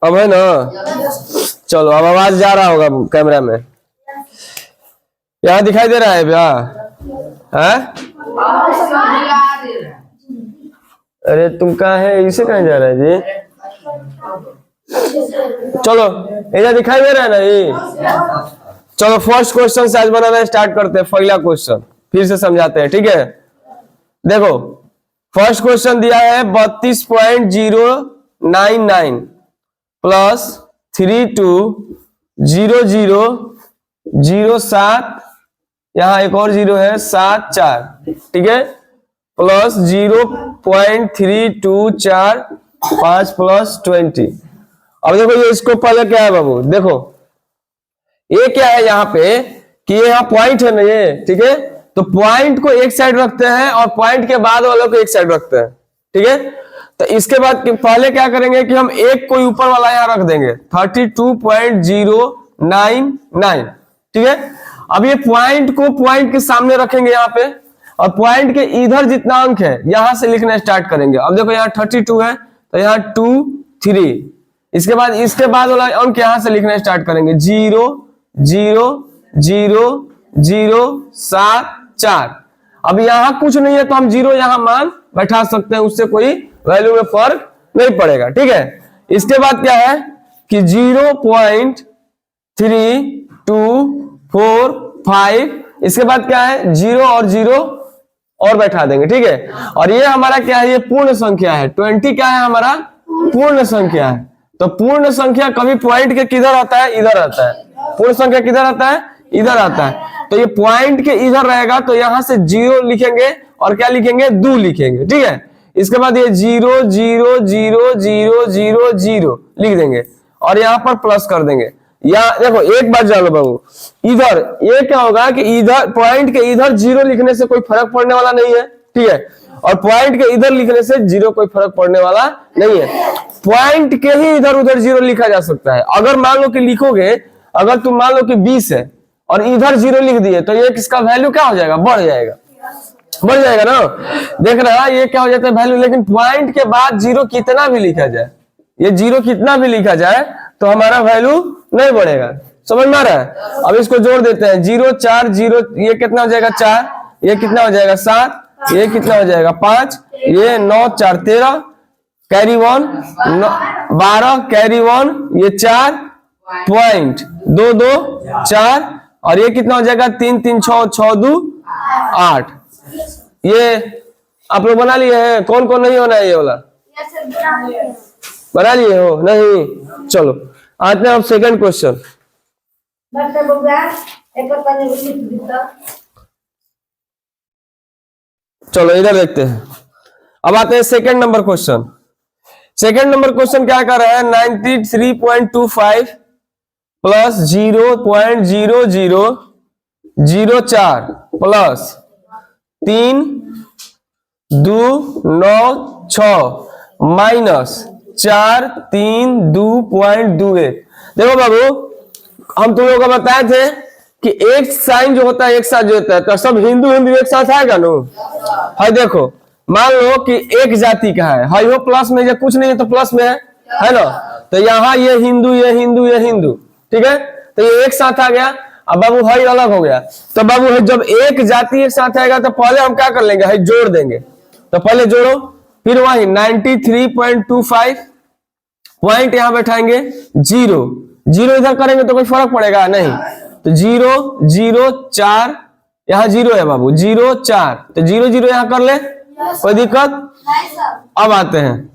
अब है ना? चलो अब आवाज जा रहा होगा कैमरा में। यहाँ दिखाई दे रहा है भैया? है? अरे तुम कहाँ है? इसे कहाँ जा रहा है जी? चलो इधर दिखाई दे रहा है ना ये? चलो फर्स्ट क्वेश्चन से आज बनाना स्टार्ट करते हैं। पहला क्वेश्चन फिर से समझाते हैं, ठीक है? देखो फर्स्ट क्वेश्चन दिया है 32.099 प्लस 320007, यहाँ एक और जीरो है 74, ठीक है, प्लस 0.3245 प्लस 20। अब देखो ये इसको पहले क्या है बाबू, देखो ये क्या है यहाँ पे कि ये यहाँ पॉइंट है ना ये, ठीक है, तो पॉइंट को एक साइड रखते हैं और पॉइंट के बाद वालों को एक साइड रखते हैं, ठीक है। तो इसके बाद पहले क्या करेंगे कि हम एक कोई ऊपर वाला यहाँ रख देंगे 32.099, ठीक है। अब ये पॉइंट को पॉइंट के सामने रखेंगे यहाँ पे और पॉइंट के इधर जितना अंक है यहां से लिखना स्टार्ट करेंगे। अब देखो यहाँ 32 है तो यहाँ 2 3, इसके बाद वाला अंक यहां से लिखना स्टार्ट करेंगे 0 0 0 0 7 4। अब यहाँ कुछ नहीं है तो हम 0 यहाँ मान बैठा सकते हैं, उससे कोई वैल्यू में फर्क नहीं पड़ेगा, ठीक है। इसके बाद क्या है कि 0.3245, इसके बाद क्या है 0 और 0 और बैठा देंगे, ठीक है। और ये हमारा क्या है, ये पूर्ण संख्या है। 20 क्या है हमारा पूर्ण संख्या है। तो पूर्ण संख्या कभी पॉइंट के किधर आता है, इधर आता है। पूर्ण संख्या किधर आता है, इधर आता है। तो ये पॉइंट के इधर रहेगा तो यहां से 0 लिखेंगे और क्या लिखेंगे 2 लिखेंगे, ठीक है। इसके बाद ये 0 0 0 0 0 0 लिख देंगे और यहाँ पर प्लस कर देंगे। या देखो एक बात जानो बाबू, इधर ये क्या होगा कि इधर पॉइंट के इधर 0 लिखने से कोई फर्क पड़ने वाला नहीं है, ठीक है, और पॉइंट के इधर लिखने से 0 कोई फर्क पड़ने वाला नहीं है। पॉइंट के ही इधर उधर 0 लिखा जा सकता है। अगर मान लो कि लिखोगे, अगर तुम मान लो कि 20 है और इधर 0 लिख दिए तो ये किसका वैल्यू क्या हो जाएगा, बढ़ जाएगा ना। देख रहा है ये क्या हो जाता है वैल्यू। लेकिन पॉइंट के बाद 0 कितना भी लिखा जाए, ये 0 कितना भी लिखा जाए तो हमारा वैल्यू नहीं बढ़ेगा, समझ में आ रहा है। अब इसको जोड़ देते हैं 0 4 0, ये कितना हो जाएगा 4, ये कितना हो जाएगा 7, ये कितना हो जाएगा 5, ये 9 4 13, कैरी 1 12, कैरी 1 ये 4 पॉइंट 2 2 4, और ये कितना हो जाएगा 3 3 6 6 2 8। ये आप लोग बना लिए हैं? कौन कौन नहीं होना है ये वाला, बना लिए हो? नहीं, चलो आते हैं अब सेकंड क्वेश्चन। चलो इधर देखते हैं। अब आते हैं second number question. Second number question क्या कर रहा है 93.25 प्लस 0.0004 प्लस 3 2 9 6 माइनस 4 3 2.21। देखो बाबू हम तुम लोगों को बताए थे कि एक साइन जो होता है एक साथ जो होता है तो सब हिंदू एक साथ आएगा नो। है देखो मान लो कि एक जाति का है, हाई हो प्लस में, या कुछ नहीं है तो प्लस में है ना। तो यहाँ ये हिंदू ये हिंदू ये हिंदू, ठीक है, तो ये एक साथ आ गया। अब बाबू हाई अलग हो गया। तो बाबू जब एक जाति एक साथ आएगा तो पहले हम क्या कर लेंगे, हाई जोड़ देंगे। तो पहले जोड़ो, फिर वही 93.25 पॉइंट यहां बैठाएंगे 0 0 इधर करेंगे तो कोई फर्क पड़ेगा नहीं। तो 0 0 4 यहाँ 0 है बाबू, 0 4, तो 0 0 यहां कर ले, कोई दिक्कत। अब आते हैं,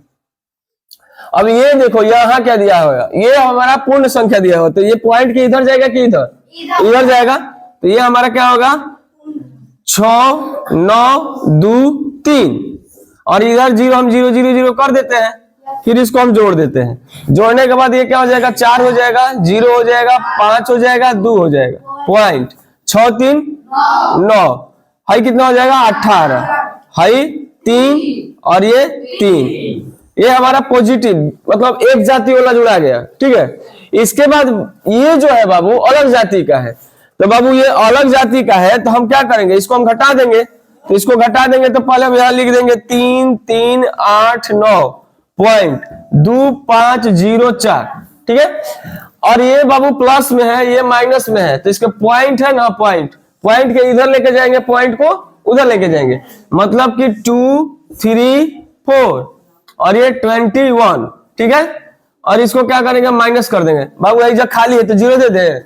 अब ये देखो यहाँ क्या दिया होगा, ये हमारा पूर्ण संख्या दिया होगा। तो ये पॉइंट के इधर जाएगा कि इधर जाएगा। तो ये हमारा क्या होगा 6 9 2 3, और इधर 0 हम 0 0 0 कर देते हैं, फिर इसको हम जोड़ देते हैं। जोड़ने के बाद ये क्या हो जाएगा 4 हो जाएगा, 0 हो जाएगा, 5 हो जाएगा, 2 हो जाएगा, पॉइंट 6 3 9, हाई कितना हो जाएगा 18, हाई 3 और ये 3, ये हमारा पॉजिटिव मतलब एक जाति वाला जुड़ा गया, ठीक है। इसके बाद ये जो है बाबू अलग जाति का है। तो बाबू ये अलग जाति का है तो हम क्या करेंगे, इसको हम घटा देंगे। तो इसको घटा देंगे तो पहले हम यहाँ लिख देंगे 3 3 8 9 0.2504, ठीक है। और ये बाबू प्लस में है, ये माइनस में है, तो इसका पॉइंट है ना, पॉइंट के इधर लेके जाएंगे, पॉइंट को उधर लेके जाएंगे, मतलब कि 2, 3, 4 और ये 21, ठीक है। और इसको क्या करेंगे, माइनस कर देंगे। बाबू यही जगह खाली है तो 0 दे दें,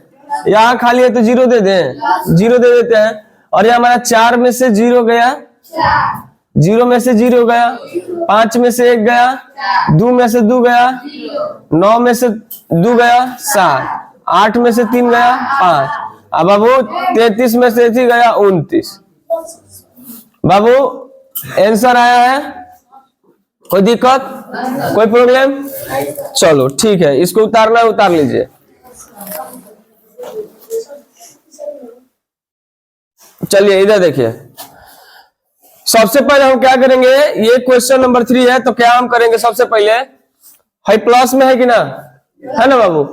यहाँ खाली है तो 0 दे दें, 0 दे देते हैं। और ये हमारा 4 में से 0 गया, 0 में से 0 गया, 5 में से 1 गया, 2 में से 2 गया, 9 में से 2 गया, 7, 8 में से 3 गया, 5। अब बाबू 33 में से 3 गया, 29। बाबू आंसर आया है, कोई दिक्कत, कोई प्रॉब्लम? चलो ठीक है, इसको उतारना है, उतार लीजिए। चलिए इधर देखिए, सबसे पहले हम क्या करेंगे, ये क्वेश्चन नंबर 3 है, तो क्या हम करेंगे, सबसे पहले हाई प्लस में है कि ना, है ना बाबू,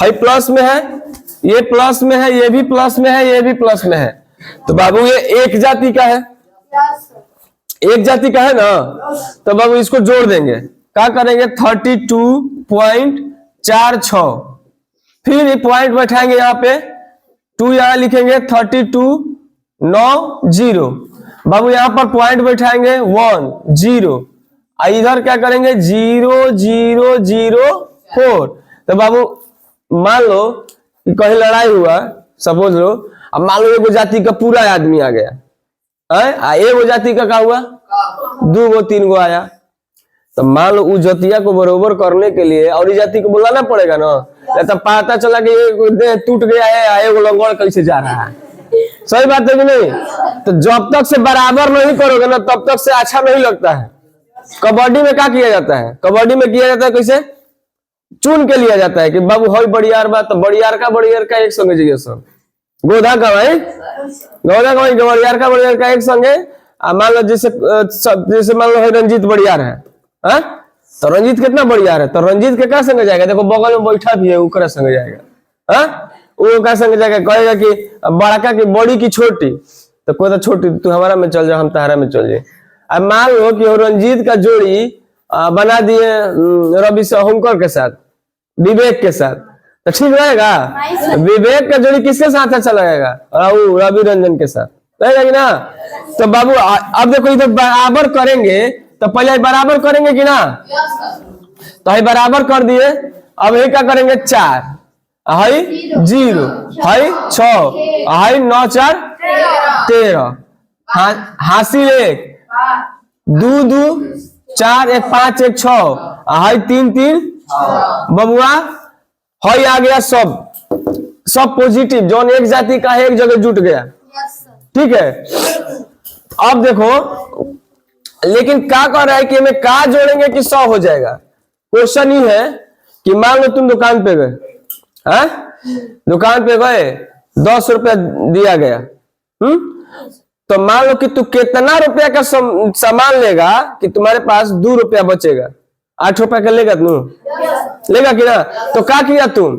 हाई प्लस में है, ये प्लस में है, ये भी प्लस में है, ये भी प्लस में है, तो बाबू ये एक जाति का है, एक जाति का है ना, तो बाबू इसको जोड़ देंगे, क्या करेंगे 32.46, फिर ये पॉइंट बैठाएंगे यहाँ पे, 2 यहाँ लिखेंगे, 32.90, बाबू यहाँ पर पॉइंट बैठाएंगे 1, 0, इधर क्या करेंगे 0.004। तो बाबू मान लो कि कहीं लड़ाई हुआ, सपोज लो, अब मान लो एगो जाति का पूरा आदमी आ गया, एगो जाति का क्या हुआ, 2 गो 3 गो आया, तो मान लो उस जातिया को बरोबर करने के लिए और इस जाति को बुलाना पड़ेगा ना, तो पता चला कि ये टूट गया है, एगो लंगड़ कैसे जा रहा है, सही बात है कि नहीं। तो जब तक से बराबर नहीं करोगे ना, तब तक से अच्छा नहीं लगता है। कबड्डी में क्या किया जाता है, कबड्डी में किया जाता है कैसे, चुन के लिया जाता है कि बाबू हई बड़ियार बा, तो बड़ियार का एक संगे जगह सब, गोधा का भाई गोधा का भाई, बड़ियार का एक संगे, मान लो जैसे मान लो रंजीत बड़ियार है, तो रंजीत कितना बड़ियार है, तो रंजीत के क्या संगे जाएगा, देखो बगल में बैठा भी है, उकरा संगे जाएगा, वो क्या संगे जाएगा, कहेगा कि बड़का की बड़ी की छोटी, तो कोई तो छोटी, तू हमारा में चल जा, हम तहरा में चल जाए। अब मान लो कि रंजीत का जोड़ी बना दिए रवि शंकर के साथ, विवेक के साथ, तो ठीक रहेगा। विवेक का जोड़ी किसके साथ अच्छा लगेगा, रवि रंजन के साथ रहेगा कि ना। तो बाबू अब देखो इधर बराबर करेंगे, तो पहले बराबर करेंगे कि ना, तो ये बराबर कर दिए। अब ये क्या करेंगे 4, हाई 0, हाई 6, हाई 9 4 13, हासिल 1, 2 2 4 1 5 1 6, हाई 3 3, बबुआ हाई आ गया, सब पॉजिटिव, जो एक जाति का है एक जगह जुट गया, ठीक है। अब देखो लेकिन क्या कर रहा है कि हमें क्या जोड़ेंगे कि 100 हो जाएगा। क्वेश्चन ये है कि मान लो तुम दुकान पे गए, दुकान पे गए 10 रुपया दिया गया, तो मान लो कि तू कितना रुपया का सामान लेगा कि तुम्हारे पास 2 रुपया बचेगा, 8 रुपया का लेगा तू, लेगा कि ना। तो क्या किया तुम,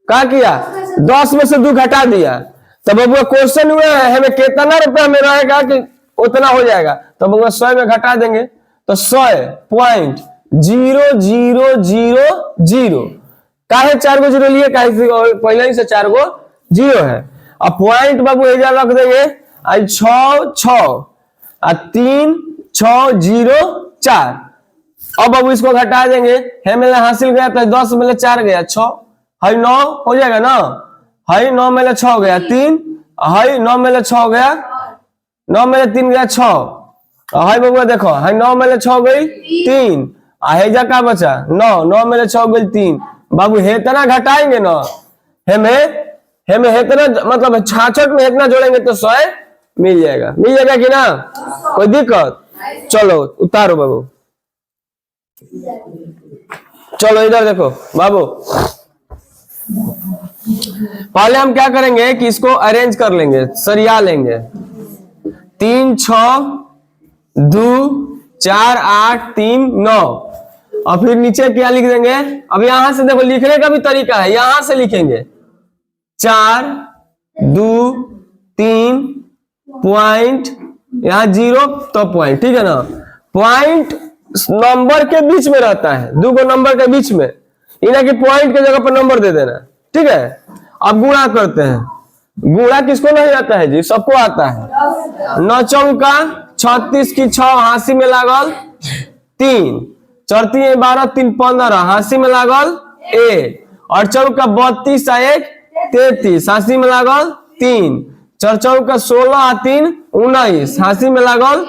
क्या किया 10 में से 2 घटा दिया, तो बबुआ क्वेश्चन हुआ है हमें कितना रुपया में रहेगा कि उतना हो जाएगा, तो बबुआ 100 में घटा देंगे, तो 100.0000, काहे 4 गो 0 लिए, काहे पहले ही से 4 गो 0 है। अब पॉइंट बाबू एजा रख देंगे 6 6 3 6 0 4। अब बाबू इसको घटा देंगे, हमें हासिल गया तो 10 में 4 गया 6, हाई 9 हो जाएगा ना, हाई 9 में 6 गया 3, हाई 9 में 6 गया, 9 में 3 गया 6, हाई बबुआ देखो हाई 9 में 6 गई 3, हेजा का बचा 9, 9 में 6 गई 3। बाबू हेतना घटाएंगे ना, हमें हेतना मतलब 66 में हेतना जोड़ेंगे तो 100 मिल जाएगा कि ना, कोई दिक्कत। चलो उतारो बाबू, चलो इधर देखो बाबू, पहले हम क्या करेंगे कि इसको अरेंज कर लेंगे, सरिया लेंगे, 3 6 2 4 8 3 9, और फिर नीचे क्या लिख देंगे। अब यहां से देखो लिखने का भी तरीका है, यहां से लिखेंगे 4 2 3 पॉइंट, यहां 0 तो पॉइंट, ठीक है ना। पॉइंट नंबर के बीच में रहता है, दो नंबर के बीच में, इन्हें की पॉइंट के जगह पर नंबर दे देना। ठीक है, अब गुणा करते हैं। गुणा किसको नहीं आता है जी? सबको आता है। 9 चौका 36 की 6 हासी में लागल 3, 4 3 12 3 15 हासी में लागल 1, और चौका 32 1 33 हासी में लागल 3, 4 चौका 16 3 19 हासी में लागल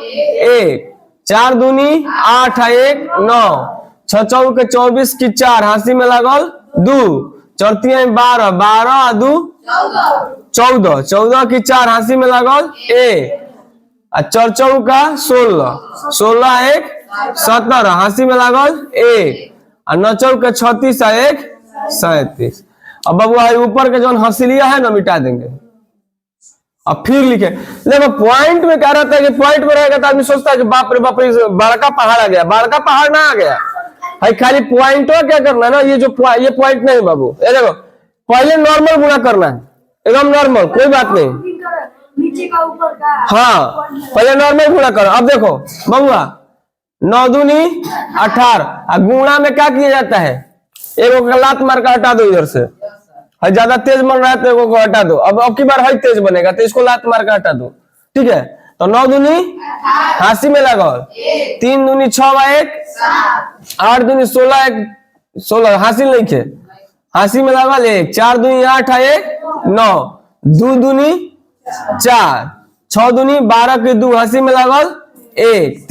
1, 4 दूनी 8 1 9, 6 चौका 24 की 4 हासी में लागल 2, 4 3 12 12 2 14, 14 की 4 हासी में लागल 1, 4 चौका 16, 16 1 17 हासी में लागल 1, और 9 चौका 36 1 37। अब बबुआ ऊपर के जो हंसिलिया है ना मिटा देंगे। अब फिर लिखे, देखो पॉइंट में क्या रहता है कि पॉइंट में रहेगा तो आदमी सोचता है कि बाप रे बाप बड़का पहाड़ आ गया, बड़का पहाड़ ना आ गया है, खाली पॉइंट क्या करना है ना, ये पॉइंट नहीं बाबू, ये देखो पहले नॉर्मल गुणा करना है, एकदम नॉर्मल, कोई बात नहीं, नीचे का ऊपर का। हाँ पहले नॉर्मल गुणा करो। अब देखो बबुआ 9 दूनी 18, गुणा में क्या किया जाता है, एगो का लात मार का हटा दो इधर से, है ज्यादा तेज बन रहा है तो एगो को हटा दो। अब की बार है तेज बनेगा तो इसको लात मार का हटा दो। ठीक है, तो 9 दूनी हासी में लगाओ, 3 दूनी 6 1, 8 दूनी 16 1 16 हासिल नहीं खे, हासी में लगा 1, 4 दूनी 8 1 9, 2 दूनी 4, 6 दूनी 12 के 2 हासी में लगल 1,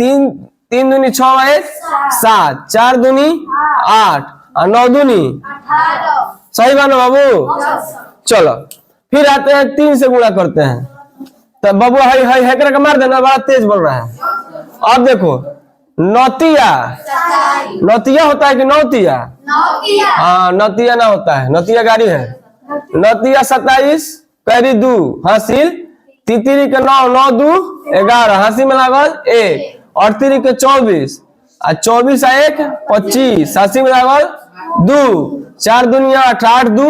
3 दूनी 6 1 7, 4 दूनी 8 और 9 दूनी 18। सही बात बाबू। चलो फिर आते हैं 3 से गुणा करते हैं, तब बाबू है करके मार देना, बड़ा तेज बोल रहा है। अब देखो नौतिया, नौतिया होता है कि नौतिया? हाँ नौतिया ना होता है, नौतिया गाड़ी है। नौतिया 27 कैरी 2 हासिल, तितरी के 9 9 2 11 हासिल में लागल 1, और तिरी के 24 और 24 1 25 हासिल में लागल 2, 4 दुनिया 8 8 2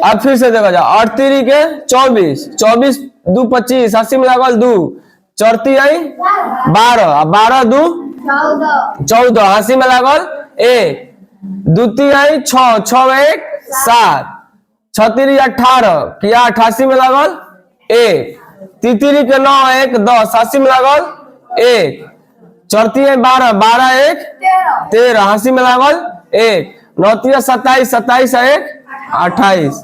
अब फिर से देखा जाओ, 8 तिरी के 24 24 2 25 हासिल में लागल 2, 4 आई 12 12 2 14 हासिल में लागल 1, 2 आई 6 6 1 7, 6 तिरी 18 की 8 हासिल में लागल 1, तितरी के 9 1 10 हासिल में लागल 1, 4 12 12 1 13 हासिल में लागल 1, 9 27 27 1 28।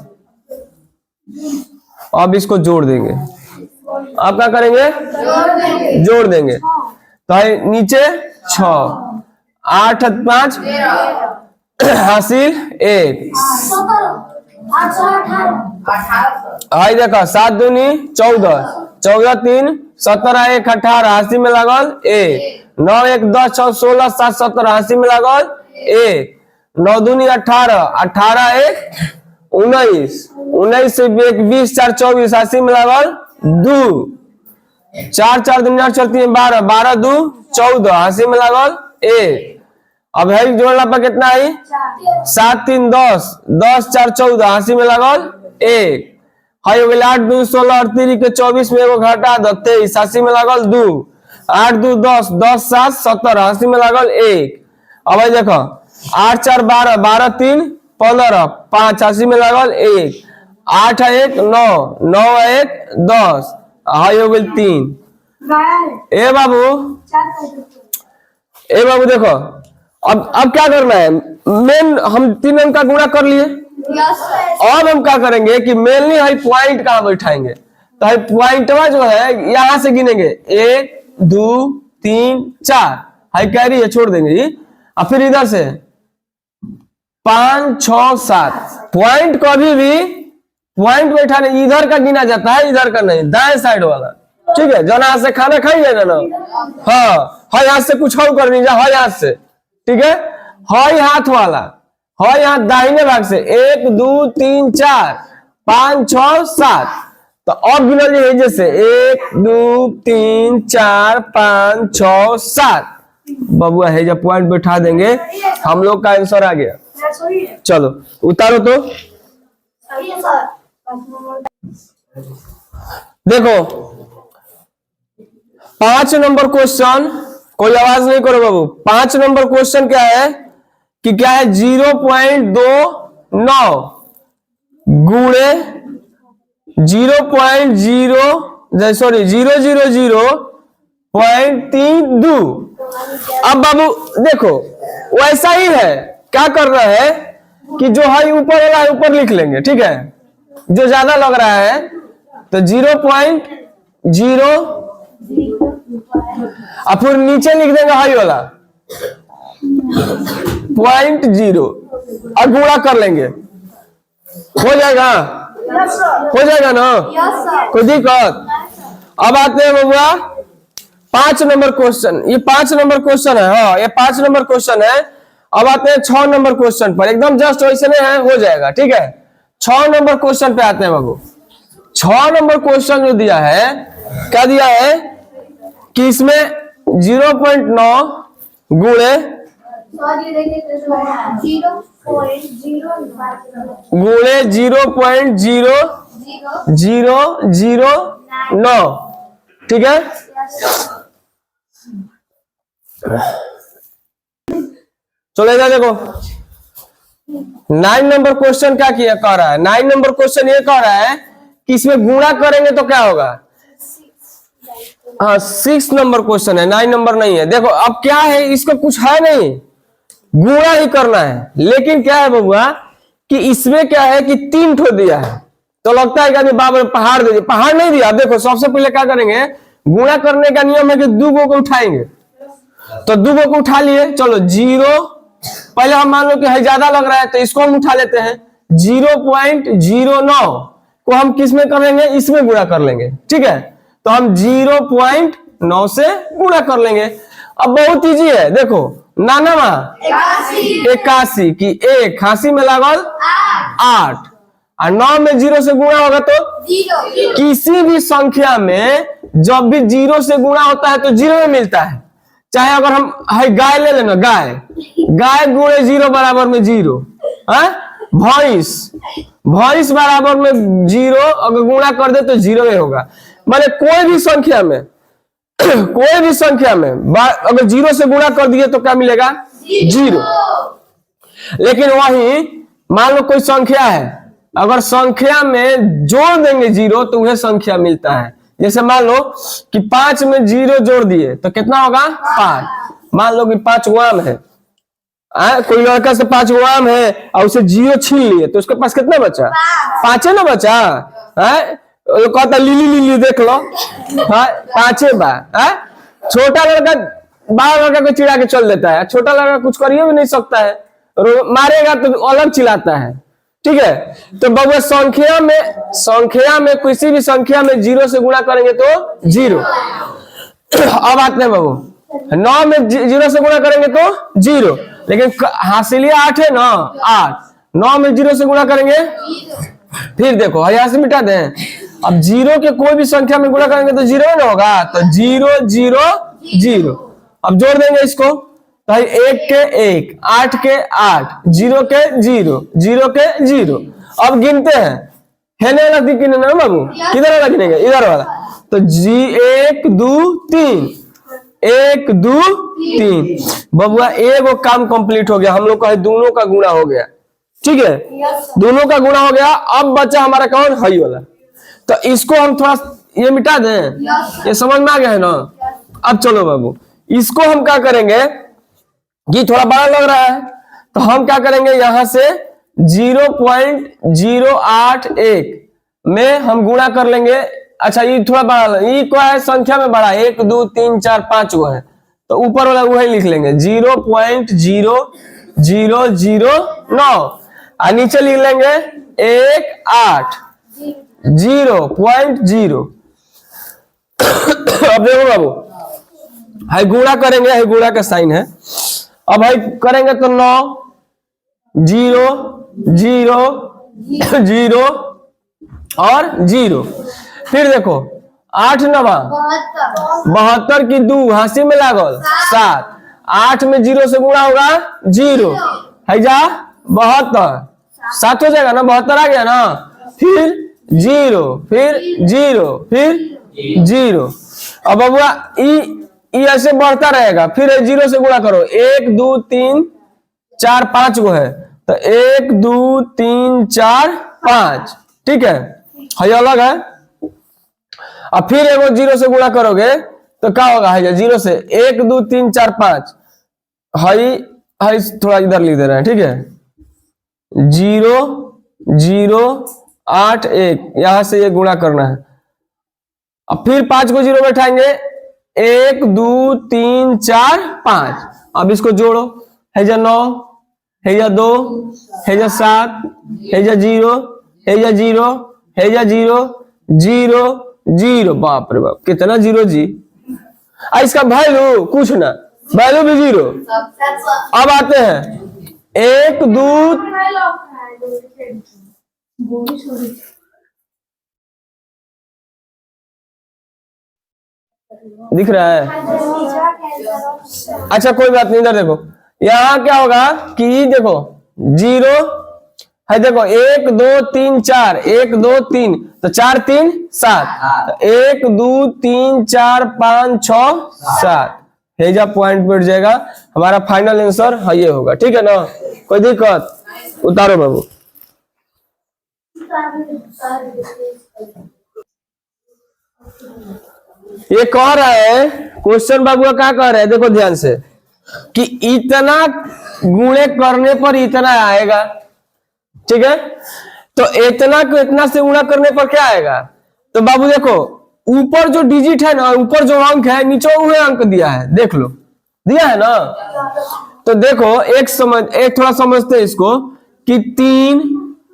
अब इसको जोड़ देंगे, अब क्या करेंगे? जोड़ देंगे। तो है नीचे 6 8 5 हासिल 1, आई देखो 7 दूनी 14 14 3 17 1 18 हासिल में लागल 1, 9 1 10 6 16 7 17 हासिल में लागल 1, 9 दूनी 18 18 1 19 19 से 20 4 24 हासिल में लागल 2, 4 4 दूनी 8 4 3 12 12 2 14 हासिल में लागल 1। अब है जोड़ना पर कितना आई? 7 3 10 10 4 14 हासिल में लागल 1, हाई हो गए 8 2 16 और 3 के 24 में एगो घटा दो 23 हासिल में लागल 2, 8 2 10 10 7 17 हासिल में लागल 1। अब भाई देखो 8 4 12 12 3 15 5 हासिल में लागल 1, 8 1 9 9 1 10 हाई हो गए 3। ए बाबू देखो अब क्या करना है, मेन हम 3 अंक का गुणा कर लिए। अब हम क्या करेंगे कि मेनली है पॉइंट कहाँ बैठाएंगे, तो है पॉइंटवा जो है यहां से गिनेंगे 1 2 3 4 है कैरी है छोड़ देंगे जी, और फिर इधर से 5 6 7 पॉइंट कभी भी पॉइंट बैठाने इधर का गिना जाता है, इधर का नहीं, दाएं साइड वाला। ठीक है, जहाँ से खाना खाइए ना, हाँ है हाथ से कुछ और करनी है, हाथ से। ठीक है, हाई हाथ वाला, हाई हाथ दाहिने भाग से 1 2 3 4 5 6 7। तो अब गिनल है जैसे 1 2 3 4 5 6 7। बबुआ है जब पॉइंट बैठा देंगे हम लोग का आंसर आ गया। चलो उतारो तो देखो 5 नंबर क्वेश्चन, कोई आवाज नहीं करो बाबू। 5 नंबर क्वेश्चन क्या है कि क्या है 0.29 गुणे 0.032। अब बाबू देखो वैसा ही है, क्या कर रहा है कि जो है ऊपर वाला है ऊपर लिख लेंगे, ठीक है, जो ज्यादा लग रहा है तो 0.0 और फिर नीचे लिख देंगे हाई वाला 0.0 और गुणा कर लेंगे, हो जाएगा, हो जाएगा ना, कोई दिक्कत। अब आते हैं बबुआ 5 नंबर क्वेश्चन, ये 5 नंबर क्वेश्चन है, हाँ ये 5 नंबर क्वेश्चन है। अब आते हैं 6 नंबर क्वेश्चन पर, एकदम जस्ट वैसे नहीं है, हो जाएगा, ठीक है। 6 नंबर क्वेश्चन पे आते हैं बाबू। 6 नंबर क्वेश्चन जो दिया है, क्या दिया है कि इसमें 0.9 गुणे 0.0009, ठीक है। चलो इधर देखो 9 नंबर क्वेश्चन क्या किया कह रहा है। 9 नंबर क्वेश्चन ये कह रहा है कि इसमें गुणा करेंगे तो क्या होगा। हाँ 6 नंबर क्वेश्चन है, 9 नंबर नहीं है। देखो अब क्या है, इसको कुछ है नहीं, गुणा ही करना है। लेकिन क्या है बबुआ कि इसमें क्या है कि 3 ठो दिया है, तो लगता है कि बाबा पहाड़ दे दिया, पहाड़ नहीं दिया। देखो सबसे पहले क्या करेंगे, गुणा करने का नियम है कि 2 को उठाएंगे, तो 2 को उठा लिए। चलो 0, पहले हम मान लो कि है ज्यादा लग रहा है तो इसको हम उठा लेते हैं। 0.09 को हम किस में करेंगे, इसमें गुणा कर लेंगे, ठीक है। तो हम 0.9 से गुणा कर लेंगे। अब बहुत इजी है, देखो नानावा 81 की 81 में लागल 8 और 9 में 0 से गुणा होगा तो 0। किसी भी संख्या में जब भी 0 से गुणा होता है तो 0 में मिलता है। चाहे अगर हम है गाय ले लेना, गाय गुणे 0 बराबर में 0, भैंस बराबर में 0, अगर गुणा कर दे तो 0 में होगा। माने कोई भी संख्या में अगर 0 से गुणा कर दिए तो क्या मिलेगा, 0। लेकिन वही मान लो कोई संख्या है, अगर संख्या में जोड़ देंगे 0 तो वह संख्या मिलता है। जैसे मान लो कि 5 में 0 जोड़ दिए तो कितना होगा 5। मान लो कि 5 आम है, कोई लड़का से 5 आम है और उसे 0 छीन लिए तो उसके पास कितना बचा, 5 ना बचा। कहता लीली देख लो, 5 बा। छोटा लड़का बड़ा लड़का को चिढ़ा के चल देता है, छोटा लड़का कुछ करिए भी नहीं सकता है, मारेगा तो अलग चिल्लाता है, ठीक है। तो बबुआ संख्या में किसी भी संख्या में 0 से गुणा करेंगे तो 0। अब आते हैं बाबू 9 में 0 से गुणा करेंगे तो 0, लेकिन हासिल 8 है ना, 8 9 में 0 से गुणा करेंगे, फिर देखो यहाँ से मिटा दें। अब 0 के कोई भी संख्या में गुणा करेंगे तो 0 ना होगा, तो 0 0 0। अब जोड़ देंगे इसको तो 1 के 1, 8 के 8, 0 के 0, 0 के 0। अब गिनते हैं, हेने वाला गिने ना बाबू, किधर वाला गिनेंगे, इधर वाला। तो 1 2 3, 1 2 3। बबुआ एगो काम कंप्लीट हो गया, हम लोग का दोनों का गुणा हो गया, ठीक है, दोनों का गुणा हो गया। अब बचा हमारा कौन, हाई वाला। तो इसको हम थोड़ा ये मिटा दें, ये समझ में आ गया है ना। अब चलो बाबू इसको हम क्या करेंगे कि थोड़ा बड़ा लग रहा है तो हम क्या करेंगे, यहां से 0.081 में हम गुणा कर लेंगे। अच्छा ये थोड़ा बड़ा, ये क्या है संख्या में बड़ा, 1 2 3 4 5 गो है, तो ऊपर वाला वही लिख लेंगे 0.0009 और नीचे लिख लेंगे 1 8 0.0। अब देखो बाबू है गुणा करेंगे, है गुणा का साइन है। अब है करेंगे तो 9 0 0 0 और 0। फिर देखो 8 9 72 की 2 हासी में लागल 7, 8 में 0 से गुणा होगा 0 है जा 72, 7 हो जाएगा ना, 72 आ गया ना। फिर 0 फिर 0 फिर 0। अब बबुआ ई ऐसे बढ़ता रहेगा, फिर 0 से गुणा करो। 1 2 3 4 5 गो है, तो 1 2 3 4 5, ठीक है, ये अलग है। अब फिर एगो 0 से गुणा करोगे तो क्या होगा? है 0 से 1 2 3 4 5, हाई थोड़ा इधर लिख दे रहे हैं, ठीक है, 0 0 8 1, यहां से ये गुणा करना है। अब फिर 5 को 0 बैठाएंगे, 1 2 3 4 5, अब इसको जोड़ो, है 9, है 2, है 7, है 0, है 0, है 0 0 0, बाप रे बाप कितना 0 जी। इसका वैल्यू कुछ ना, वैल्यू भी 0। अब आते हैं 1 2, दिख रहा है? अच्छा कोई बात नहीं, इधर देखो, यहाँ क्या होगा कि देखो 0 है, देखो 1 2 3 4, 1 2 3, तो 4 3 7, 1 2 3 4 5 6 7, हेजा पॉइंट बैठ जाएगा। हमारा फाइनल आंसर है ये होगा, ठीक है ना? कोई दिक्कत? उतारो बाबू। ये कह रहा है क्वेश्चन, बाबू क्या कह रहे हैं, देखो ध्यान से, कि इतना गुणे करने पर इतना आएगा, ठीक है, तो इतना को इतना से गुणा करने पर क्या आएगा? तो बाबू देखो ऊपर जो डिजिट है ना, ऊपर जो अंक है, नीचे वह अंक दिया है, देख लो, दिया है ना? तो देखो एक थोड़ा समझते हैं इसको, कि 3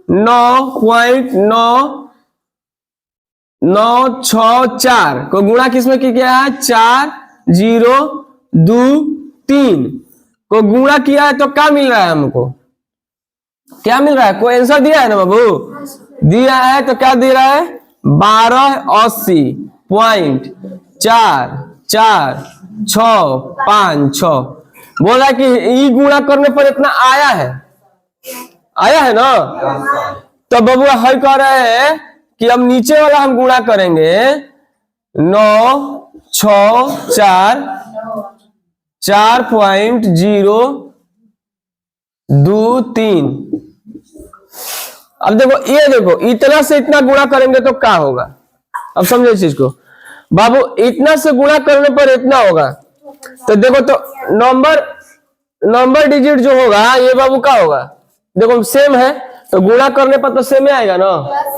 9.9 9 6 4 को गुणा किसमें किया है? 4 0 2 3 को गुणा किया है, तो क्या मिल रहा है हमको? क्या मिल रहा है? कोई आंसर दिया है ना बाबू? दिया है, तो क्या दे रहा है? 1280.44656 बोला कि ई गुणा करने पर इतना आया है, आया है ना? तो बाबू हर कह रहे हैं कि अब नीचे वाला हम गुणा करेंगे, 9 6 4 4.023। अब देखो ये देखो, इतना से इतना गुणा करेंगे तो क्या होगा? अब समझे इस चीज को बाबू, इतना से गुणा करने पर इतना होगा, तो देखो तो नंबर डिजिट जो होगा ये बाबू क्या होगा? देखो सेम है, तो गुणा करने पर तो सेम ही आएगा ना,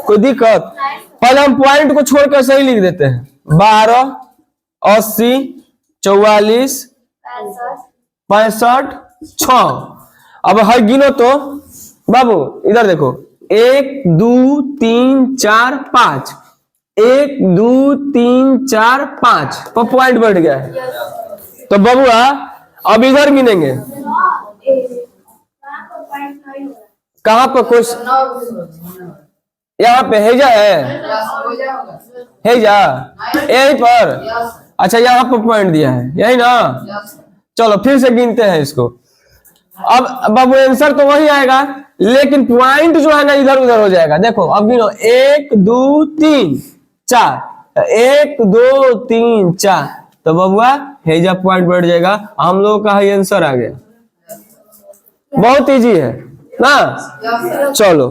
कोई दिक्कत? पहले हम पॉइंट को छोड़ कर सही लिख देते हैं, 12 80 44 65 6। अब हर गिनो तो बाबू इधर देखो, 1 2 3 4 5, 1 2 3 4 5 पर पॉइंट बढ़ गया है। तो बबुआ अब इधर गिनेंगे, कहां पर? कुछ यहाँ पे हेजा है, हेजा यहीं पर। अच्छा यहाँ पर पॉइंट दिया है, यही ना? चलो फिर से गिनते हैं इसको। अब बाबू आंसर तो वही आएगा, लेकिन पॉइंट जो है ना इधर उधर हो जाएगा। देखो अब गिनो, 1 2 3 4, 1 2 3 4, तो बबुआ हेजा पॉइंट बढ़ जाएगा। हम लोगों का ये आंसर आ गया, बहुत इजी है ना? चलो